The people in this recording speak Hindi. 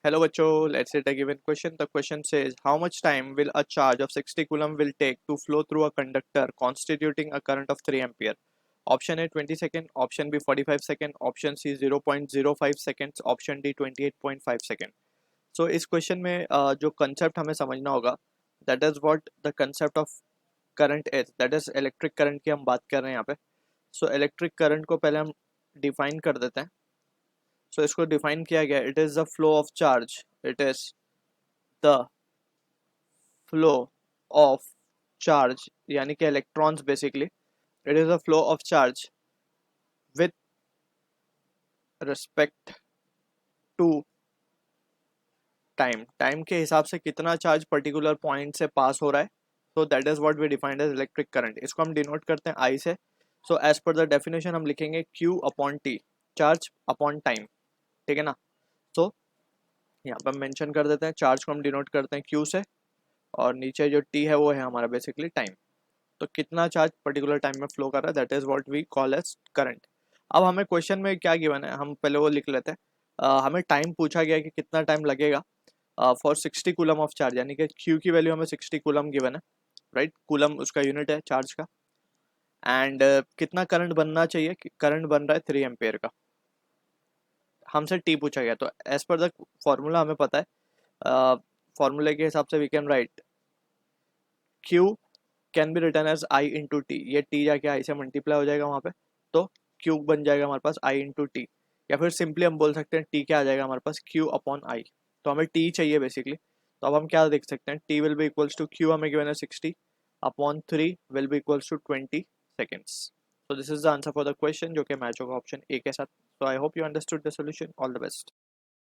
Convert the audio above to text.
Hello बच्चों, let's hit a given question. The question says, how much time will a charge of 60 coulomb will take to flow through a conductor constituting a current of 3 ampere? Option A 20 second, option B 45 second, option C 0.05 seconds, option D 28.5 second. So इस क्वेश्चन में जो कंसेप्ट हमें समझना होगा, that is what the concept of current is, that is electric current की हम बात कर रहे हैं यहाँ पे. सो इलेक्ट्रिक करंट को पहले हम डिफाइन कर देते हैं. सो इसको डिफाइन किया गया, it is the flow of charge, it is the flow of charge यानी कि electrons basically, it is the flow of charge with respect to time के हिसाब से कितना चार्ज पर्टिकुलर पॉइंट से पास हो रहा है. So that is what we defined as electric current. इसको हम डिनोट करते हैं आई से. So as per the definition हम लिखेंगे Q upon T, charge upon time. ठीक है ना. सो यहाँ पर हम मेंशन कर देते हैं, चार्ज को हम डिनोट करते हैं Q से, और नीचे जो T है वो है हमारा बेसिकली टाइम. तो कितना चार्ज पर्टिकुलर टाइम में फ्लो कर रहा है, that is what we call as current. अब हमें क्वेश्चन में क्या गिवन है, हम पहले वो लिख लेते हैं. हमें टाइम पूछा गया कि कितना टाइम लगेगा फॉर 60 कूलम ऑफ चार्ज, यानी कि Q की वैल्यू हमें 60 कूलम गिवन है, राइट. कूलम उसका यूनिट है चार्ज का. एंड कितना करंट बनना चाहिए, करंट बन रहा है 3 एम्पेयर का. हमसे T पूछा गया, तो एज पर द फॉर्मूला हमें पता है, फॉर्मूले के हिसाब से we can write Q can be written as I into T. ये T जाके I से मल्टीप्लाई हो जाएगा वहाँ पे, तो Q बन जाएगा हमारे पास I इंटू टी. या फिर सिंपली हम बोल सकते हैं T क्या आ जाएगा हमारे पास, Q अपॉन I. तो हमें T चाहिए बेसिकली. तो अब हम क्या देख सकते हैं, T will be equals to Q हमें गिवन है 60 upon 3 will be equals to 20 seconds. So this is the answer for the question जो कि मैच होगा ऑप्शन ए के साथ. So I hope you understood the solution. All the best.